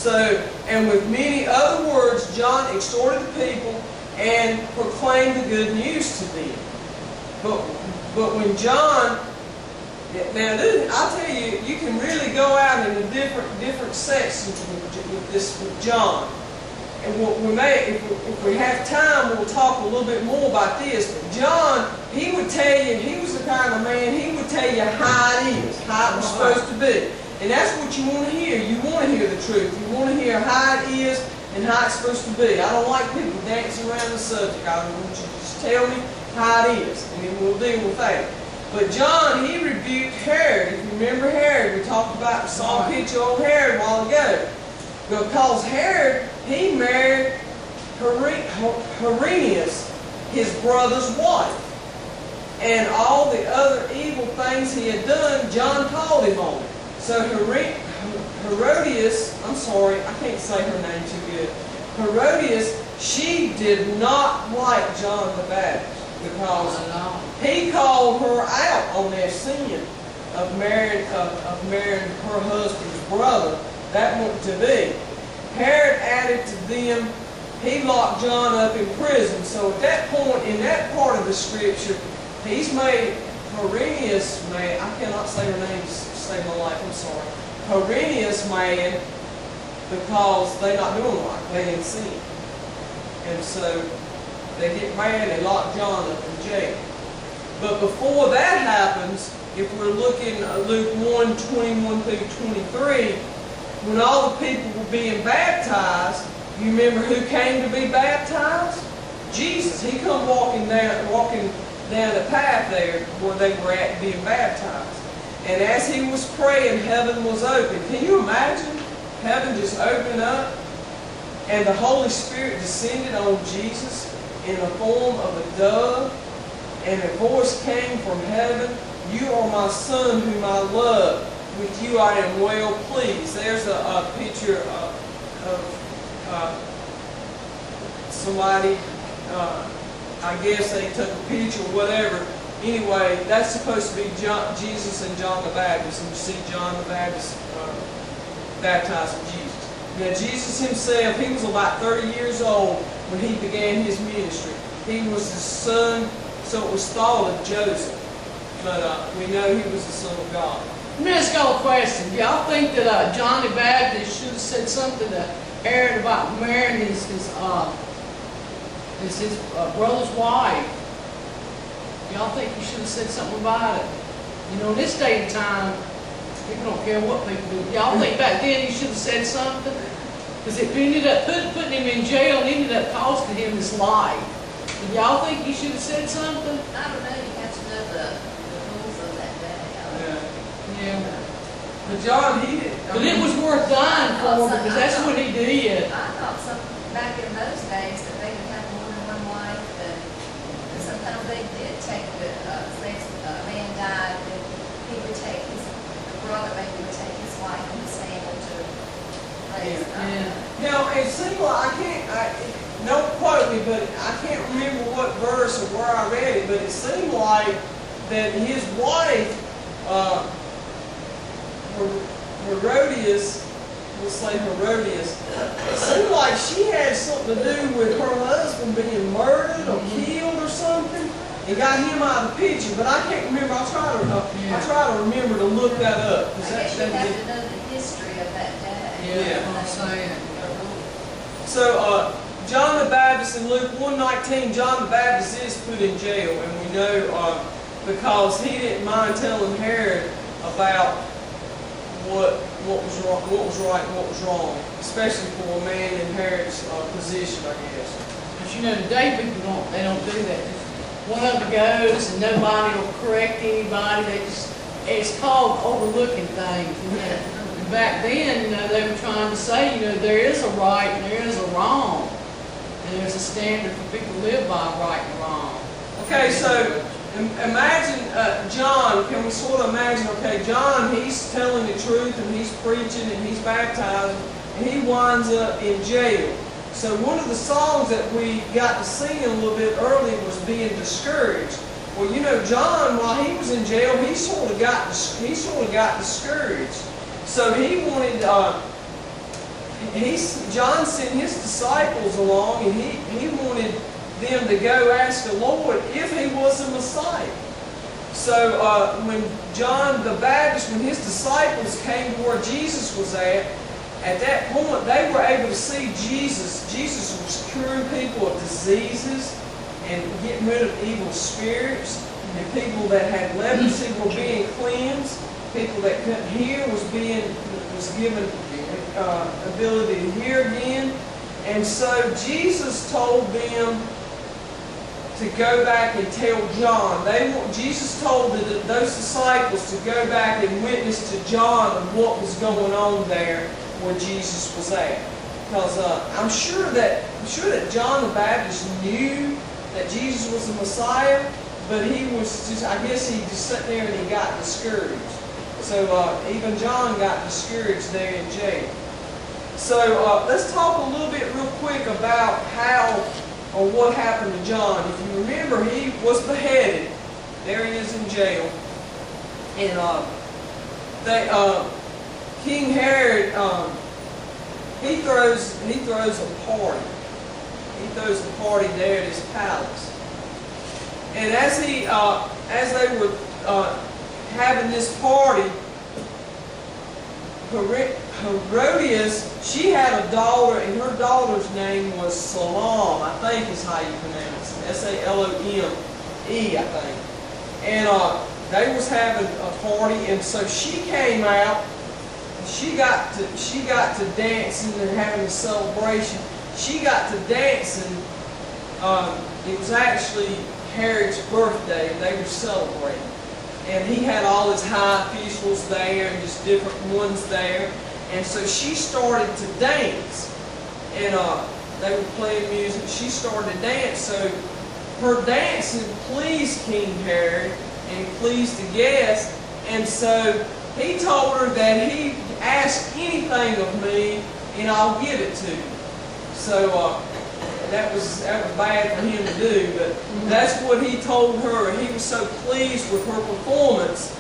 So, and with many other words, John exhorted the people and proclaimed the good news to them. But when John, now I'll tell you, you can really go out into different sections with John. And if we have time, we'll talk a little bit more about this. But John, he would tell you, he was the kind of man, he would tell you how it is, how it was supposed to be. And that's what you want to hear. You want to hear the truth. You want to hear how it is and how it's supposed to be. I don't like people dancing around the subject. I want you to just tell me how it is, and then we'll deal with that. But John, he rebuked Herod. If you remember Herod, we talked about, saw a picture of Herod a while ago. Because Herod, he married Herodias, his brother's wife. And all the other evil things he had done, John called him on it. So Herodias, I'm sorry, I can't say her name too good. Herodias, she did not like John the Baptist because he called her out on their sin of marrying her husband's brother. That went to be. Herod added to them, he locked John up in prison. So at that point, in that part of the scripture, he's made Herodias mad. I cannot say her name to save my life, I'm sorry. Herodias mad because they're not doing right. They didn't sin. And so they get mad and they lock John up in jail. But before that happens, if we're looking at Luke 1:21 through 23, when all the people were being baptized, you remember who came to be baptized? Jesus. He come walking down the path there where they were at being baptized. And as he was praying, heaven was open. Can you imagine heaven just opening up and the Holy Spirit descended on Jesus in the form of a dove, and a voice came from heaven, "You are my Son whom I love. With you I am well pleased." There's a picture of somebody, I guess they took a picture or whatever. Anyway, that's supposed to be Jesus and John the Baptist, and you see John the Baptist baptizing Jesus. Now Jesus himself, he was about 30 years old when he began his ministry. He was the son, so it was thought of Joseph, but we know he was the Son of God. Let me ask y'all a question. Do y'all think that John the Baptist should have said something to Herod about marrying his brother's wife? Y'all think he should have said something about it? You know, in this day and time, people don't care what people do. Y'all think back then he should have said something? Because it ended up putting him in jail and ended up costing him his life. Do y'all think he should have said something? I don't know. You have to know the rules of that day. Yeah. But John, he did. But it was worth dying for because that's what he did. I thought back in those days that they could have more than one wife, and sometimes they did take say a man died, and he would take the brother maybe would take his wife and his family to raise. Now, it seemed like don't quote me, but I can't remember what verse or where I read it, but it seemed like that his wife, Herodias, we'll say Herodias, it seemed like she had something to do with her husband being murdered or killed or something, and got him out of the picture. But I can't remember. I'll try to remember to look that up. I guess you have to know the history of that day. Yeah, I'm saying. So, John the Baptist in Luke 1:19, John the Baptist is put in jail, and we know because he didn't mind telling Herod about what was right and what was wrong, especially for a man in Herod's position, I guess. But you know, today people don't do that. One of them goes and nobody will correct anybody. It's called overlooking things. And back then, you know, they were trying to say, you know, there is a right and there is a wrong. And there's a standard for people to live by, right and wrong. Okay, so imagine John, can we sort of imagine, okay, John, he's telling the truth and he's preaching and he's baptizing and he winds up in jail. So one of the songs that we got to sing a little bit earlier was Being Discouraged. Well, you know, John, while he was in jail, he sort of got discouraged. So he wanted, John sent his disciples along, and he wanted them to go ask the Lord if he was the Messiah. So when John the Baptist, when his disciples came to where Jesus was at that point they were able to see Jesus. Jesus was curing people of diseases and getting rid of evil spirits, and people that had leprosy were being cleansed. People that couldn't hear was given ability to hear again. And so Jesus told them to go back and tell John. Jesus told those disciples to go back and witness to John of what was going on there where Jesus was at. Because I'm sure that John the Baptist knew that Jesus was the Messiah, but he was just, I guess he just sat there and he got discouraged. So even John got discouraged there in jail. So let's talk a little bit real quick about how or what happened to John. If you remember, he was beheaded. There he is in jail. And King Herod, he throws a party. He throws a party there at his palace. And as they were having this party, Herodias, she had a daughter, and her daughter's name was Salome, I think is how you pronounce it. Salome, I think. And they was having a party, and so she came out. She got to dancing and having a celebration. She got to dancing. It was actually Herod's birthday, and they were celebrating. And he had all his high officials there and just different ones there. And so she started to dance. And they were playing music. She started to dance. So her dancing pleased King Herod and pleased the guests. And so he told her that he ask anything of me and I'll give it to you. So that was bad for him to do, but that's what he told her. He was so pleased with her performance.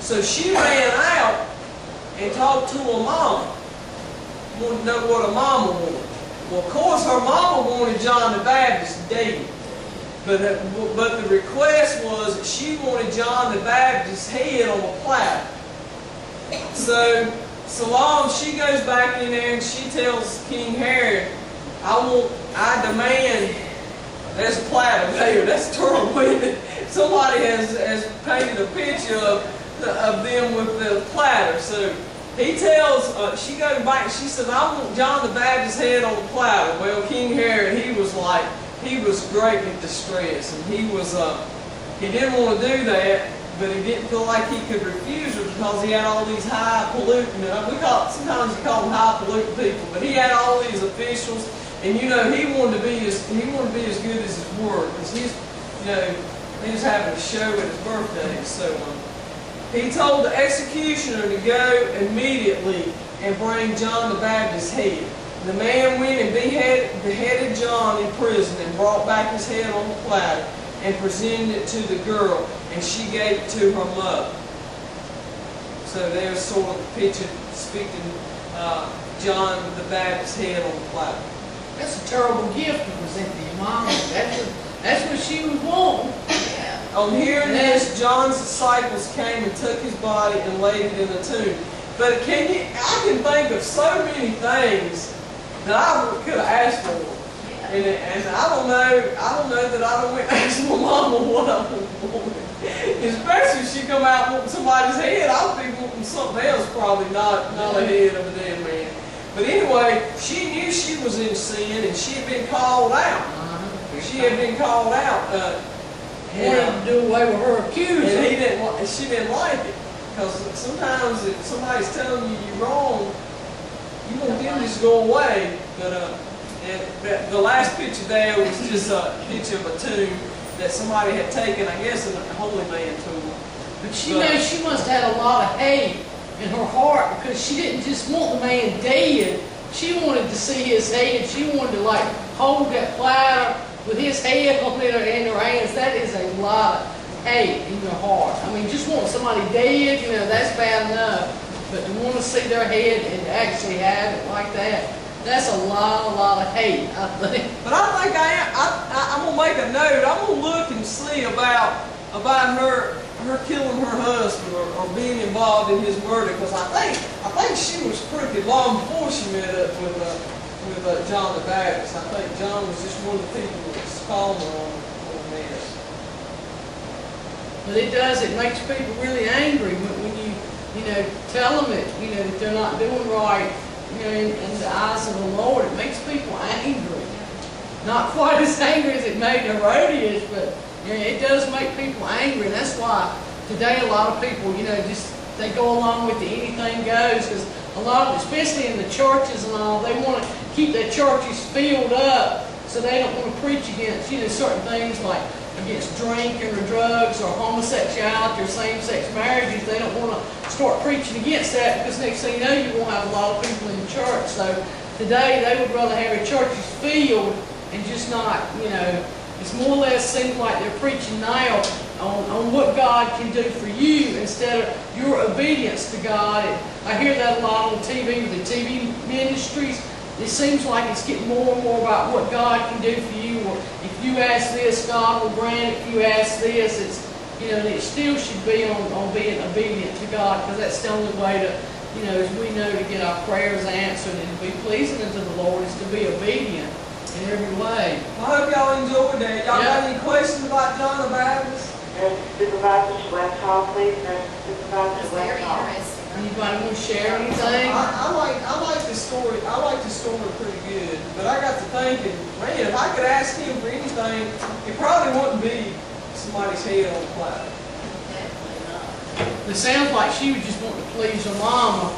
So she ran out and talked to her mama. Wanted to know what her mama wanted. Well, of course, her mama wanted John the Baptist dead. But the request was that she wanted John the Baptist's head on a platter. So Salome, she goes back in there and she tells King Herod, I demand, there's a platter there, that's terrible, isn't it? Somebody has painted a picture of them with the platter. So he tells, she goes back and she says, I want John the Baptist's head on the platter. Well, King Herod, he was greatly distressed, and he didn't want to do that, but he didn't feel like he could refuse her because he had all these highfalutin, sometimes we call them highfalutin people, but he had all these officials, and he wanted to be as good as his word, because he was having a show at his birthday. So he told the executioner to go immediately and bring John the Baptist's head. The man went and beheaded John in prison and brought back his head on the platter and presented it to the girl, and she gave it to her mother. So there's sort of the picture depicting John the Baptist's head on the platter. That's a terrible gift to present to your mom. That's what she was wanting. Yeah. On hearing this, John's disciples came and took his body and laid it in the tomb. But I can think of so many things that I could have asked for. Yeah. And I don't know that I don't ask my mama what I wanted. Especially if she come out wanting somebody's head, I'll be wanting something else, probably not a head of a dead man. But anyway, she knew she was in sin, and she had been called out. She had been called out. Wanted to do away with her accuser. And she didn't like it. Because sometimes if somebody's telling you you're wrong, you want them to just go away. But the last picture there was just a picture of a tomb that somebody had taken, I guess, in a holy man tomb. But she must have had a lot of hate in her heart, because she didn't just want the man dead. She wanted to see his head. She wanted to hold that platter with his head up in her hands. That is a lot of hate in your heart. I mean, just want somebody dead, that's bad enough. But to want to see their head and actually have it like that, That's a lot of hate, I think. But I think I'm gonna make a note. I'm gonna look and see about her killing her husband or being involved in his murder, because I think she was crooked long before she met up with John the Baptist. I think John was just one of the people that was calling her on this. But it makes people really angry when you tell them that they're not doing right, in the eyes of the Lord. It makes people angry. Not quite as angry as it made Herodias, but it does make people angry. And that's why today a lot of people, they go along with the anything goes, because a lot of, especially in the churches and all, they want to keep their churches filled up, so they don't want to preach against, certain things like against drinking or drugs or homosexuality or same-sex marriages. They don't want to start preaching against that, because next thing you know, you're going to have a lot of people in the church. So today they would rather have their churches filled and just not, it's more or less seems like they're preaching now on what God can do for you instead of your obedience to God. I hear that a lot on TV with the TV ministries. It seems like it's getting more and more about what God can do for you. Or if you ask this, God will grant it. If you ask this, it's, it still should be on being obedient to God, because that's the only way to, as we know, to get our prayers answered and to be pleasing unto the Lord is to be obedient in every way. I hope y'all enjoyed that. Y'all got any questions about John the Baptist? Supervisor West Hall, please. Supervisor It's West very Hall. interesting. Anybody want to share anything? I like the story. I like the story pretty good. But I got to thinking, man, if I could ask him for anything, it probably wouldn't be somebody's head on the platter. Definitely not. It sounds like she was just wanting to please her mama.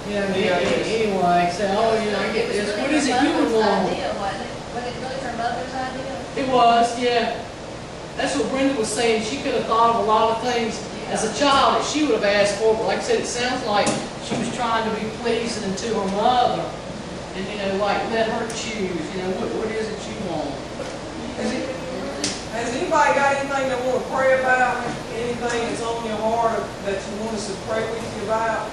Anyway, say, I get this. What is it you would want? Idea, wasn't it? Was it really her mother's idea? It was, yeah. That's what Brenda was saying. She could have thought of a lot of things as a child that she would have asked for, but like I said, it sounds like she was trying to be pleasing to her mother. And, like, let her choose, what is it you want? Has anybody got anything they want to pray about? Anything that's on your heart that you want us to pray with you about?